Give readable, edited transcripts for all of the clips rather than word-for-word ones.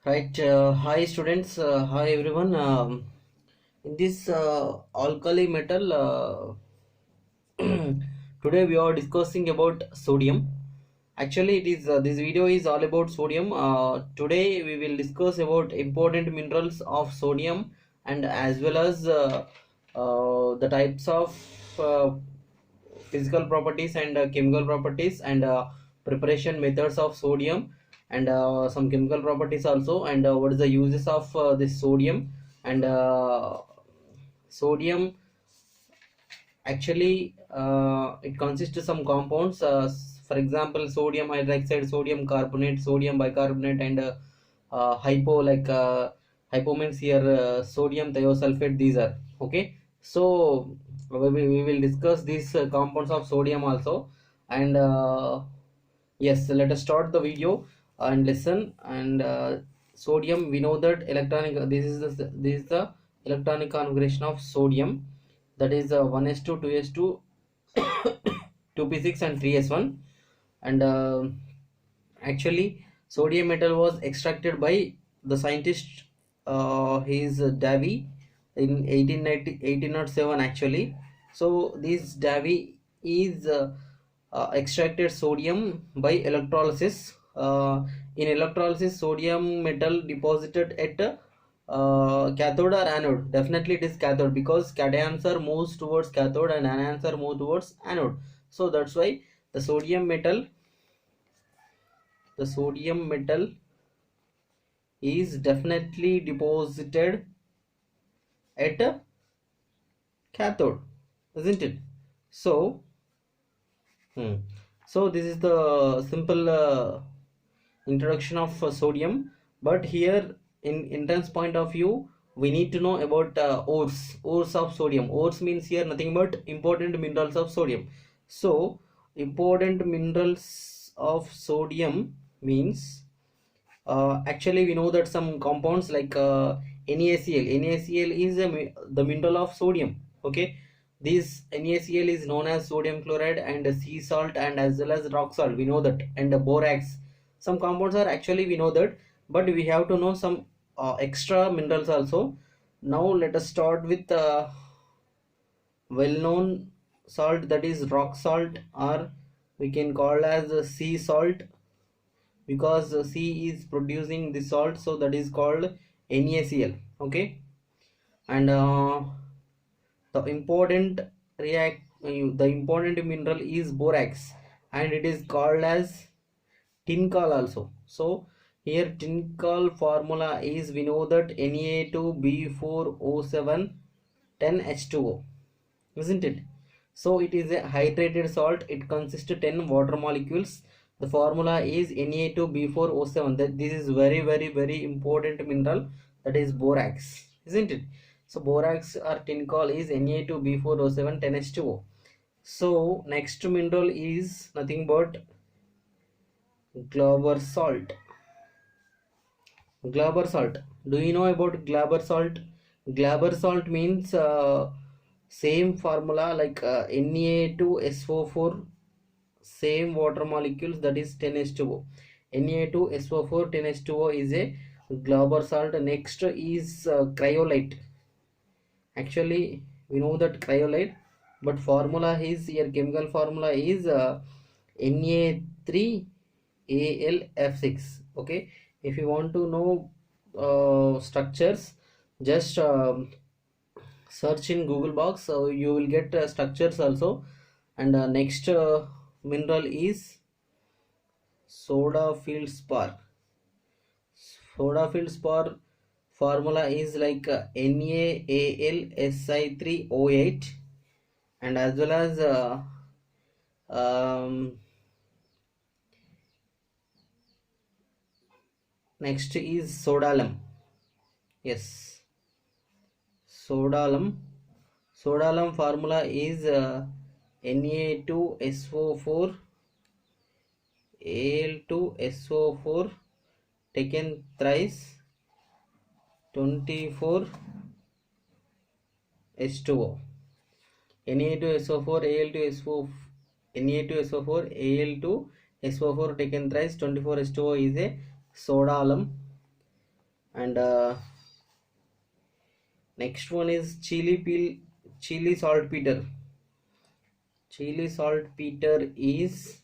Right, hi students, hi everyone. In this alkali metal, today we are discussing about sodium. Actually, it is this video is all about sodium. Today we will discuss about important minerals of sodium and as well as the types of uh, physical properties and chemical properties and preparation methods of sodium and some chemical properties also, and what is the uses of this sodium and sodium. Actually, it consists of some compounds, for example sodium hydroxide, sodium carbonate, sodium bicarbonate, and hypo, like hypo means here sodium thiosulfate. These are okay. So we will discuss these compounds of sodium also, and yes, let us start the video and listen. And sodium, we know that electronic, this is the electronic configuration of sodium, that is 1s2, 2s2, 2p6 and 3s1. And actually sodium metal was extracted by the scientist, he is Davy, in 1807 actually. So this Davy is extracted sodium by electrolysis. In electrolysis, sodium metal deposited at cathode or anode. Definitely it is cathode, because cations are moves towards cathode and anions are move towards anode. So that's why the sodium metal, the sodium metal is definitely deposited at a cathode, isn't it? So so this is the simple introduction of sodium. But here, in intense point of view, we need to know about ores of sodium. Ores means here nothing but important minerals of sodium. So important minerals of sodium means, actually we know that some compounds like NaCl is the mineral of sodium. Okay, this NaCl is known as sodium chloride and sea salt and as well as rock salt, we know that, and borax. Some compounds are actually we know that, but we have to know some extra minerals also. Now let us start with well-known salt, that is rock salt, or we can call as sea salt, because the sea is producing the salt, so that is called NaCl. Okay, and the important the important mineral is borax, and it is called as tincol also. So here tincol formula is, we know that Na2B4O7 10H2O, isn't it? So it is a hydrated salt, it consists of 10 water molecules. The formula is Na2B4O7. That this is very very important mineral, that is borax, isn't it? So borax or tincol is Na2B4O7 10H2O. So next mineral is nothing but Glauber salt. Glauber salt. Do you know about Glauber salt? Glauber salt means same formula like Na2SO4, same water molecules, that is 10H2O. Na2SO4 10H2O is a Glauber salt. Next is cryolite. Actually we know that cryolite, but formula is here, chemical formula is Na3Alf6. Okay, if you want to know structures, just search in Google box, so you will get structures also. And next mineral is soda feldspar. Soda feldspar formula is like NaAlSi3O8, and as well as um, next is sodalum. Yes, sodalum. Sodalum formula is Na2SO4 Al2SO4 taken thrice 24 H2O. Na2SO4 Al2SO, Na2SO4 Al2SO4 taken thrice 24 H2O is a sodalum. And next one is chili saltpeter. Chili saltpeter is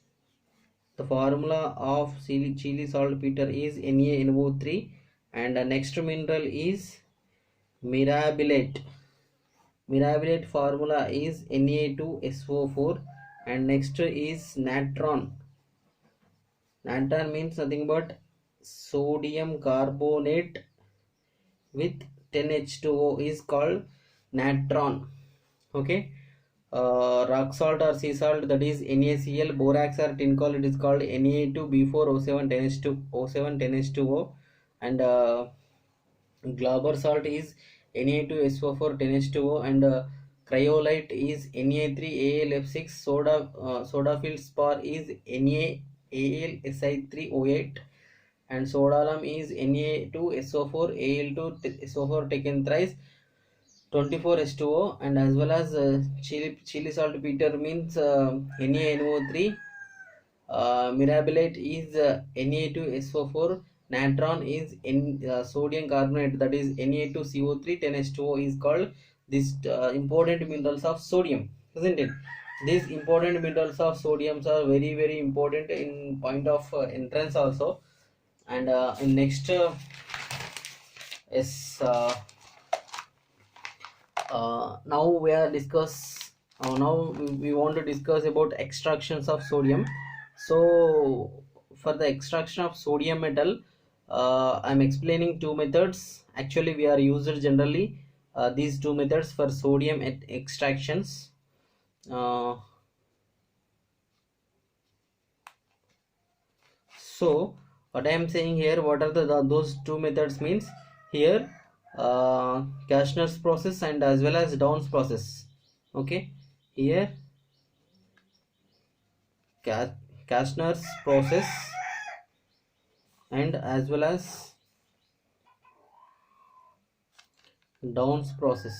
the formula of chili saltpeter is NaNO3, and the next mineral is mirabilite. Mirabilite formula is Na2SO4, and next is natron. Natron means nothing but sodium carbonate with 10H2O is called natron. Okay. Rock salt or sea salt, that is NaCl. Borax or tin coal, it is called Na2B4O7 10H2 O7 10H2O. And glauber salt is Na2SO4 10H2O. And cryolite is Na3AlF6. Soda field spar is NaAlSi3O8. and soda alarm is Na2SO4 Al2SO4 taken thrice 24H2O. And as well as chili saltpeter means NaNO3. Mirabilite is Na2SO4. Natron is sodium carbonate, that is Na2CO3 10H2O is called this important minerals of sodium, isn't it? These important minerals of sodiums are very very important in point of entrance also. And in next is now we are discuss now we want to discuss about extractions of sodium. So for the extraction of sodium metal, I'm explaining two methods. Actually we are used generally these two methods for sodium extractions. uh, So what I am saying here, what are those two methods means here, Kastner's process and as well as Down's process. Okay, here Kastner's process and as well as Down's process.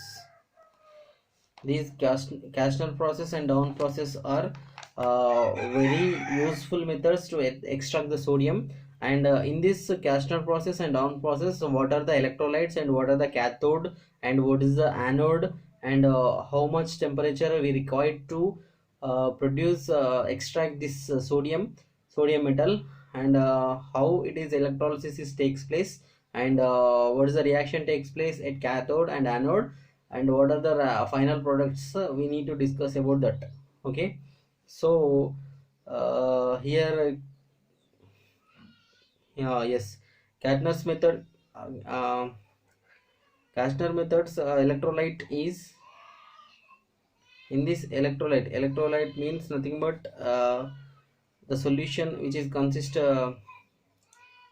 These Kastner process and Down process are very useful methods to extract the sodium. And in this Kastner process and Down process, what are the electrolytes and what are the cathode and what is the anode, and how much temperature we require to produce extract this sodium metal, and how it is electrolysis takes place, and what is the reaction takes place at cathode and anode, and what are the final products, we need to discuss about that. Okay. So here yes, Kastner's method, Kastner methods, electrolyte is in this electrolyte means nothing but the solution which is consist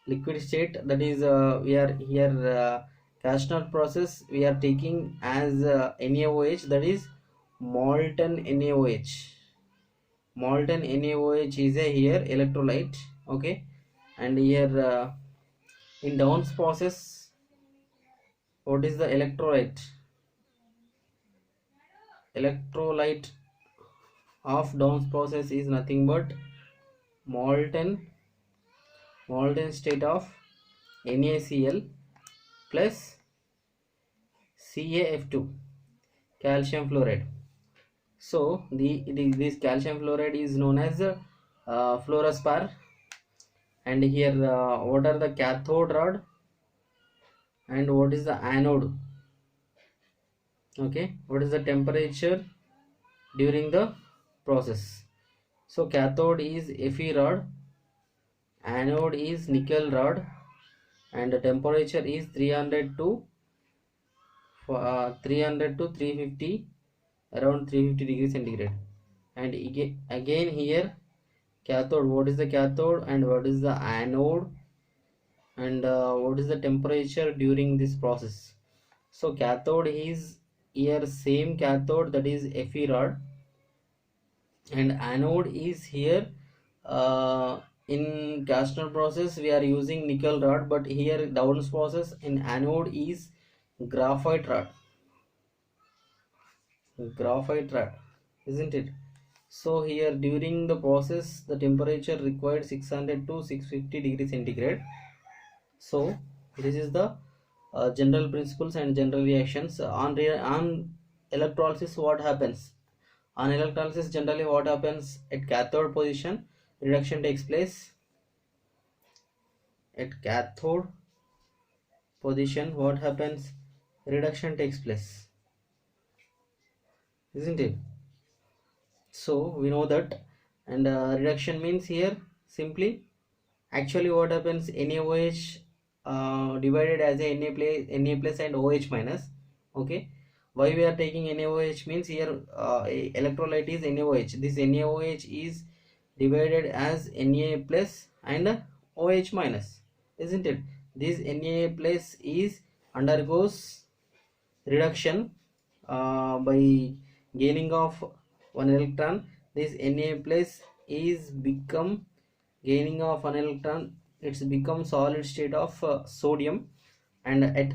liquid state, that is we are here Kastner process we are taking as NaOH, that is molten NaOH. Molten NaOH is a here electrolyte. Okay. And here in Down's process, what is the electrolyte of Down's process is nothing but molten state of NaCl plus CaF2, calcium fluoride. So this calcium fluoride is known as fluorspar. And here what are the cathode rod and what is the anode? Okay, what is the temperature during the process? So cathode is Fe rod, anode is nickel rod, and the temperature is 300 to 350, around 350 degrees centigrade. And again here cathode, what is the cathode and what is the anode, and what is the temperature during this process? So cathode is here same cathode, that is Fe rod, and anode is here in Kastner process we are using nickel rod, but here Down's process in anode is graphite rod, isn't it? So here during the process the temperature required 600 to 650 degrees centigrade. So this is the General principles and general reactions. On electrolysis, what happens? On electrolysis, generally what happens at cathode position, reduction takes place. At cathode position, what happens? Reduction takes place, isn't it? So we know that, and reduction means here simply, actually what happens, NaOH divided as a Na plus and OH minus. Okay, why we are taking NaOH means here electrolyte is NaOH. This NaOH is divided as Na plus and OH minus, isn't it? This Na plus is undergoes reduction by gaining of one electron. This Na plus is become gaining of an electron, it's become solid state of sodium. And at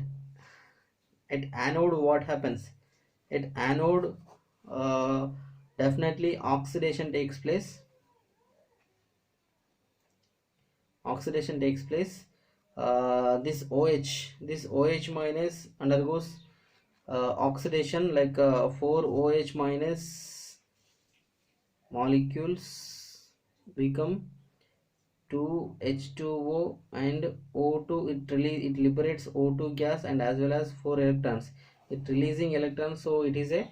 anode what happens? At anode definitely oxidation takes place. This OH minus undergoes oxidation, like 4 OH minus molecules become 2 H2O and O2. It liberates O2 gas and as well as 4 electrons, it releasing electrons, so it is a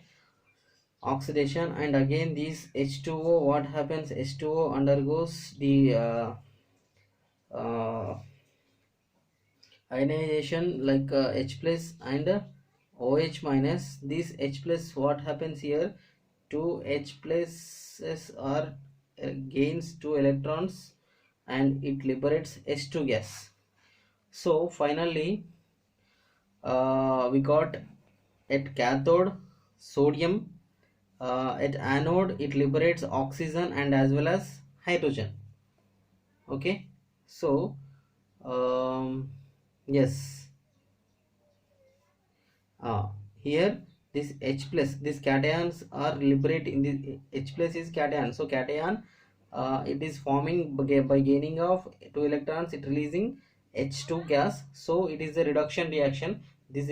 oxidation. And again this H2O, what happens? H2O undergoes the uh, ionization, like H plus and OH minus. This H plus, what happens here? 2 H pluses are gains 2 electrons and it liberates H2 gas. So finally we got at cathode sodium, at anode it liberates oxygen and as well as hydrogen. Okay, so yes, uh, here this H plus, these cations are liberating. The H plus is cation, so cation it is forming by gaining of 2 electrons, it releasing H2 gas, so it is a reduction reaction. This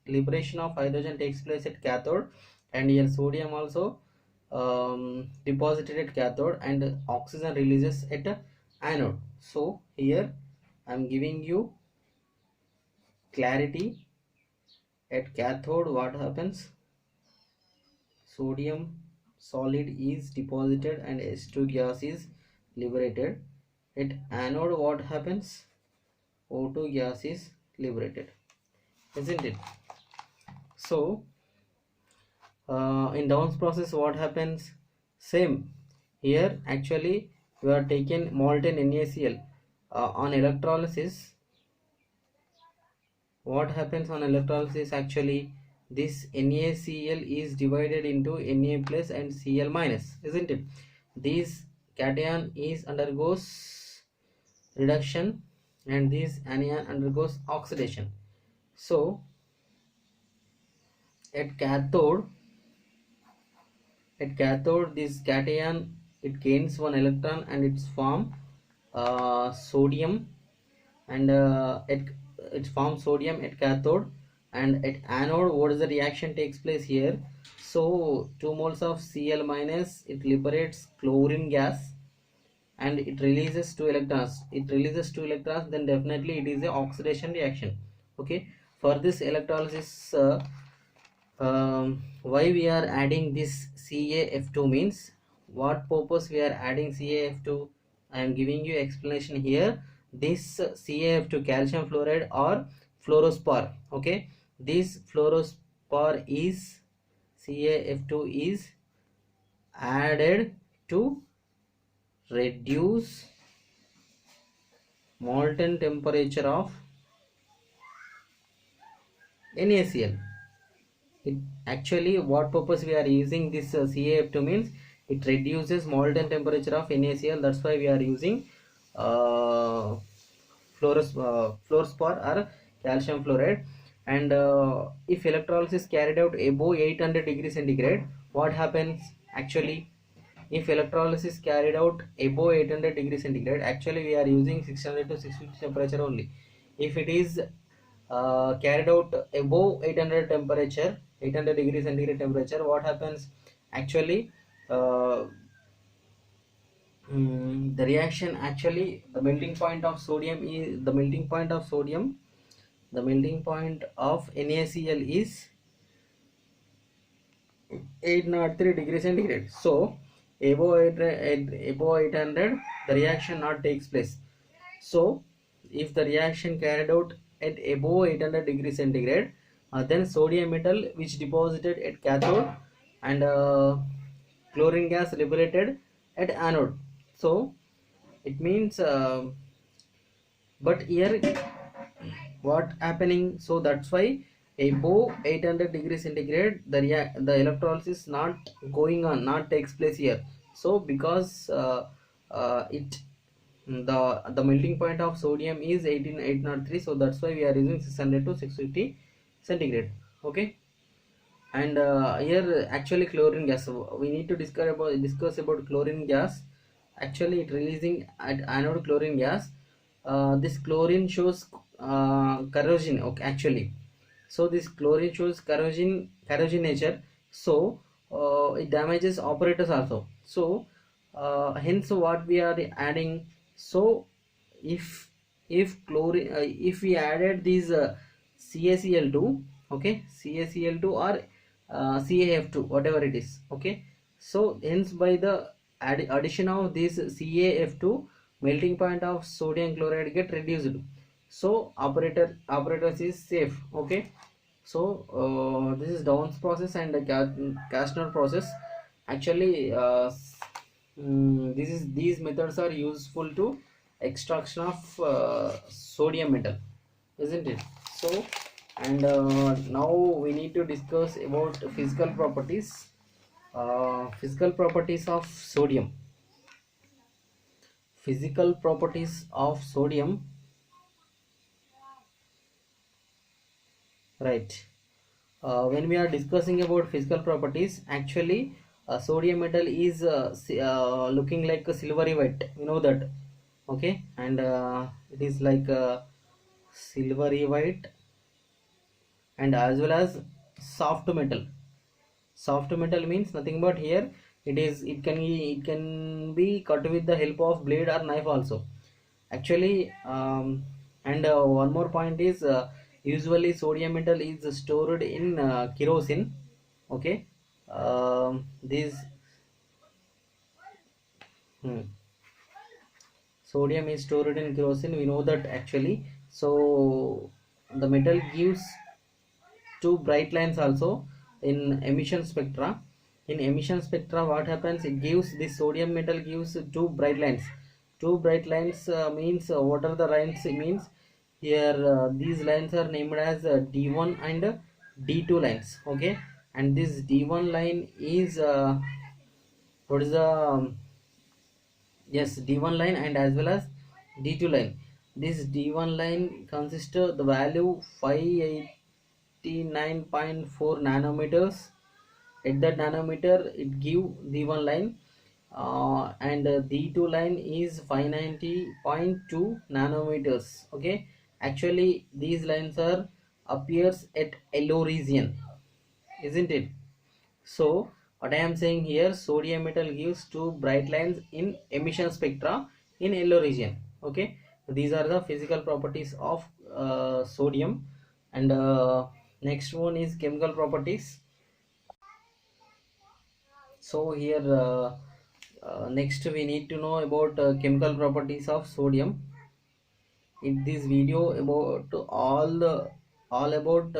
liberation of hydrogen takes place at cathode, and here sodium also deposited at cathode and oxygen releases at anode. So here I am giving you clarity. At cathode what happens? Sodium solid is deposited and H2 gas is liberated. At anode what happens? O2 gas is liberated, isn't it? So in Downs process what happens? Same. Here actually we are taking molten NaCl. On electrolysis, what happens on electrolysis? Actually this NaCl is divided into Na plus and Cl minus, isn't it? This cation is undergoes reduction and this anion undergoes oxidation. So at cathode this cation it gains one electron and it's form sodium, and it forms sodium at cathode. And at anode what is the reaction takes place here? So 2 moles of Cl minus, it liberates chlorine gas and it releases 2 electrons. Then definitely it is a oxidation reaction. Okay, for this electrolysis why we are adding this CaF2 means, what purpose we are adding CaF2, I am giving you explanation here. This CaF2 calcium fluoride or fluorospar. Okay, this fluorospar is CaF2 is added to reduce molten temperature of NaCl. It actually, what purpose we are using this CaF2 means, it reduces molten temperature of NaCl. That's why we are using fluorospar or calcium fluoride. And if electrolysis carried out above 800 degrees centigrade, what happens? Actually, if electrolysis carried out above 800 degrees centigrade, actually we are using 600 to 650 temperature only. if it is carried out above 800 temperature, 800 degrees centigrade temperature, what happens actually? uh, the reaction actually, the melting point of sodium is the melting point of NaCl is 803 degrees centigrade. So above 800 the reaction not takes place. So if the reaction carried out at above 800 degrees centigrade, then sodium metal which deposited at cathode and chlorine gas liberated at anode. So it means but here what happening, so that's why above 800 degrees centigrade the electrolysis not going on, not takes place here. So because it the melting point of sodium is 18803, so that's why we are using 600 to 650 centigrade. Okay. And here actually chlorine gas, so we need to discuss about chlorine gas. Actually it releasing at anode chlorine gas. This chlorine shows corrosion. Okay, actually, so this chlorine shows corrosion nature. So it damages operators also. So hence what we are adding. So if chlorine if we added these CaCl2, okay, CaCl2 or CaF2, whatever it is, okay. So hence by the addition of this CaF2, melting point of sodium chloride get reduced. So operators is safe. Okay. So this is Downs process and the Kastner process. Actually these methods are useful to extraction of sodium metal, isn't it? So and now we need to discuss about physical properties of sodium. Physical properties of sodium, right? When we are discussing about physical properties, actually sodium metal is looking like a silvery white, you know that, okay. And it is like a silvery white, and as well as soft metal. Soft metal means nothing but here it can be cut with the help of blade or knife also, actually. And one more point is usually sodium metal is stored in kerosene. Okay. This hmm, sodium is stored in kerosene, we know that actually. So the metal gives two bright lines also in emission spectra. In emission spectra what happens, it gives this sodium metal gives two bright lines. Two bright lines means what are the lines means here, these lines are named as D1 and D2 lines. Okay. And this D1 line is what is the yes, D1 line, and as well as D2 line. This D1 line consists of the value 589.4 nanometers. At that nanometer it give D1 line, and D2 line is 590.2 nanometers. Okay. Actually these lines are appears at yellow region, isn't it? So what I am saying here, sodium metal gives two bright lines in emission spectra in yellow region. Okay, these are the physical properties of sodium. And next one is chemical properties. So here next we need to know about chemical properties of sodium. In this video about all about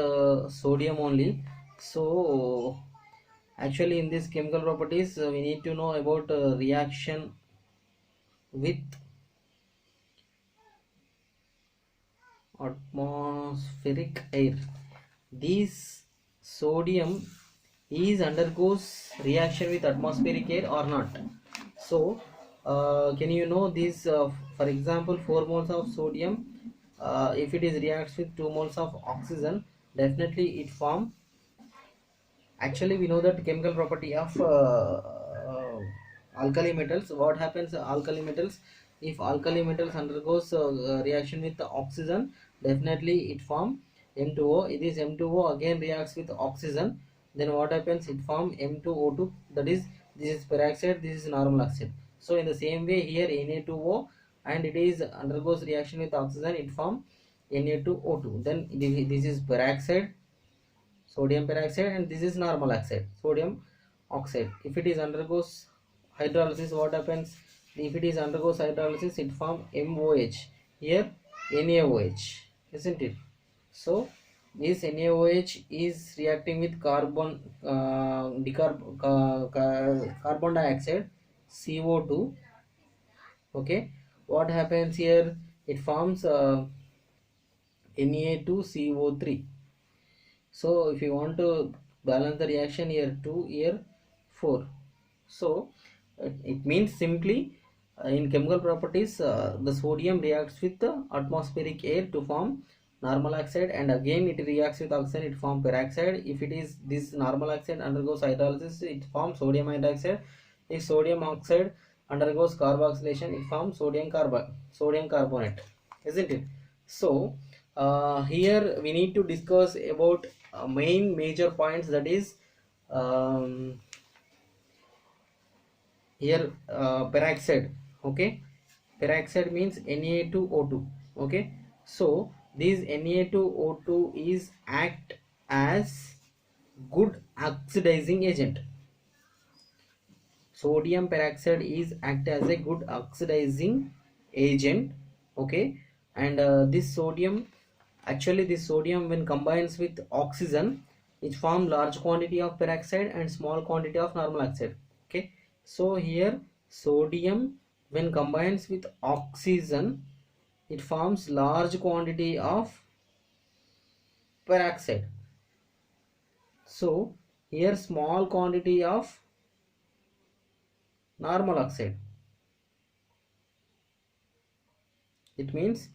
sodium only. So actually in this chemical properties we need to know about reaction with atmospheric air. These sodium is undergoes reaction with atmospheric air or not. So can you know this, for example 4 moles of sodium, if it is reacts with 2 moles of oxygen, definitely it form. Actually we know that chemical property of alkali metals. What happens alkali metals, if alkali metals undergoes reaction with the oxygen, definitely it form M2O. This M2O again reacts with oxygen. Then what happens? It form M2O2. That is, this is peroxide, this is normal oxide. So in the same way here Na2O, and it is undergoes reaction with oxygen, it form Na2O2. Then this is peroxide, sodium peroxide, and this is normal oxide, sodium oxide. If it is undergoes hydrolysis, what happens? If it is undergoes hydrolysis, it form MOH. Here NaOH, isn't it? So this NaOH is reacting with carbon dioxide, CO2. Okay, what happens here? It forms Na2CO3. So if you want to balance the reaction, here 2, here 4. So it means simply, in chemical properties, the sodium reacts with the atmospheric air to form normal oxide, and again it reacts with oxygen, it forms peroxide. If it is this normal oxide undergoes hydrolysis, it forms sodium hydroxide. If sodium oxide undergoes carboxylation, it forms sodium carbonate, isn't it? So here we need to discuss about main major points, that is, here peroxide. Okay, peroxide means Na2O2. Okay, so this Na2O2 is act as good oxidizing agent. Sodium peroxide is act as a good oxidizing agent. Okay, and this sodium, actually this sodium when combines with oxygen, it form large quantity of peroxide and small quantity of normal oxide. Okay, so here sodium when combines with oxygen, it forms large quantity of peroxide. So here small quantity of normal oxide. It means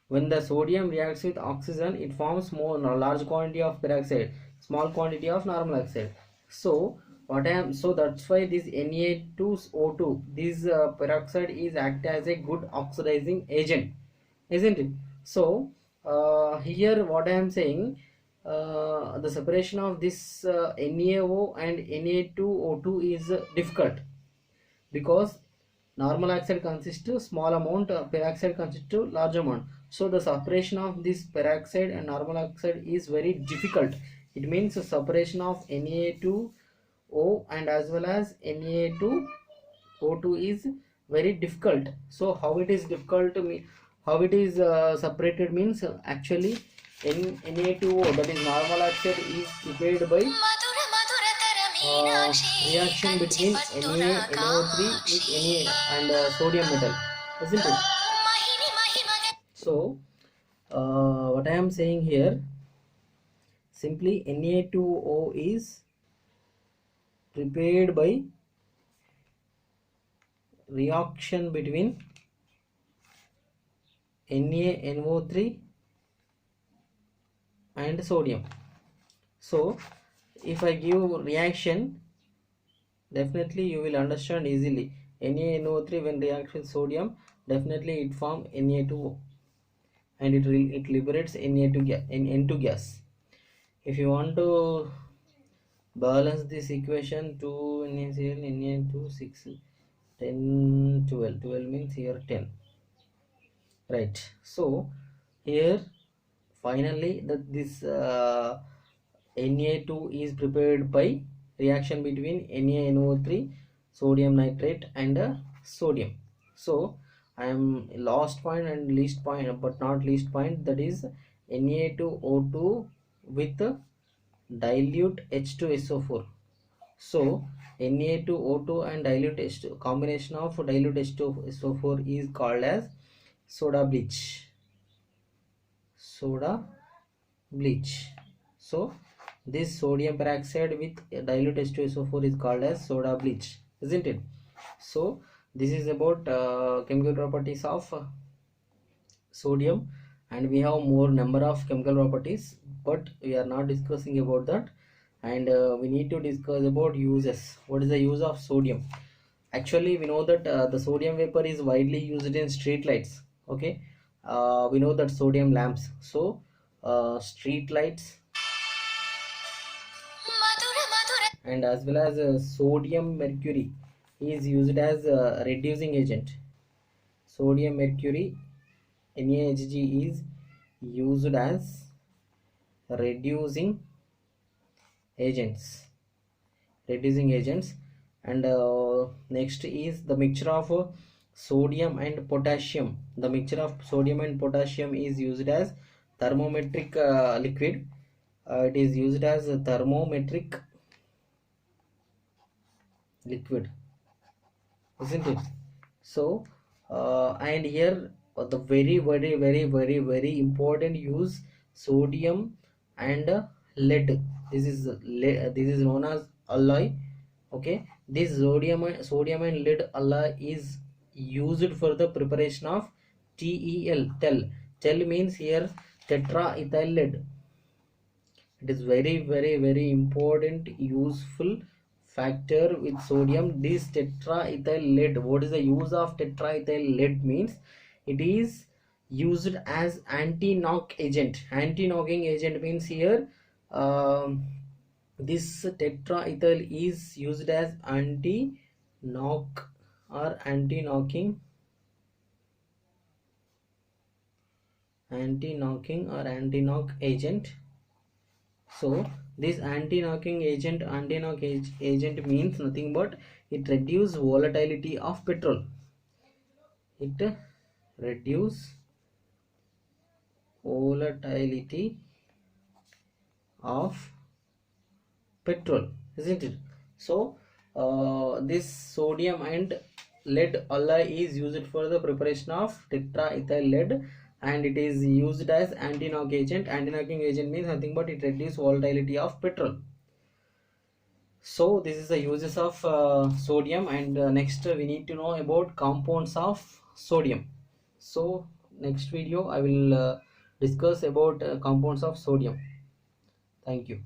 when the sodium reacts with oxygen, it forms more large quantity of peroxide, small quantity of normal oxide. So so that's why this Na2O2, this peroxide is act as a good oxidizing agent, isn't it? So here what I am saying, the separation of this NaO and Na2O2 is difficult, because normal oxide consists to small amount, peroxide consists to large amount. So the separation of this peroxide and normal oxide is very difficult. It means the separation of Na2O and as well as Na2O2 is very difficult. So how it is difficult to me, how it is separated means, actually Na2O, that is normal oxide, is prepared by reaction between NaNO3 with Na and sodium metal, isn't it? So what I am saying here, simply Na2O is prepared by reaction between NaNO3 and sodium. So if I give reaction, definitely you will understand easily. NaNO3 when reacts with sodium, definitely it form Na2O, and it liberates N2 gas. If you want to balance this equation, 2 NaCl, Na2, 6, 10, 12. 12 means here 10, right? So here finally this Na2 is prepared by reaction between NaNO3, sodium nitrate, and sodium. So I am last point and least point, but not least point, that is Na2O2 with dilute H2SO4. So Na2O2 and dilute H2, combination of dilute H2SO4 is called as soda bleach. So this sodium peroxide with dilute H2SO4 is called as soda bleach, isn't it? So this is about chemical properties of sodium, and we have more number of chemical properties, but we are not discussing about that. And we need to discuss about uses. What is the use of sodium? Actually we know that the sodium vapor is widely used in street lights. Okay, we know that sodium lamps, so street lights, and as well as sodium mercury is used as a reducing agent. Sodium mercury NaHg is used as reducing agents. And next is the mixture of sodium and potassium. The mixture of sodium and potassium is used as thermometric liquid. It is used as a thermometric liquid, isn't it? So and here the very important use, sodium and lead. This is known as alloy. Okay, this sodium and lead alloy is used for the preparation of tel means here tetraethyl lead. It is very important useful factor with sodium. This tetraethyl lead, what is the use of tetraethyl lead means, it is used as anti-knock agent. Anti-knocking agent means here this tetraethyl is used as anti-knock or anti-knocking or anti-knock agent. So this anti-knock agent means nothing but it reduces volatility of petrol. It reduce volatility of petrol, isn't it? So this sodium and lead alloy is used for the preparation of tetraethyl lead, and it is used as anti-knock agent. Anti-knocking agent means nothing but it reduces volatility of petrol. So this is the uses of sodium, and next we need to know about compounds of sodium. So next video I will discuss about compounds of sodium. Thank you.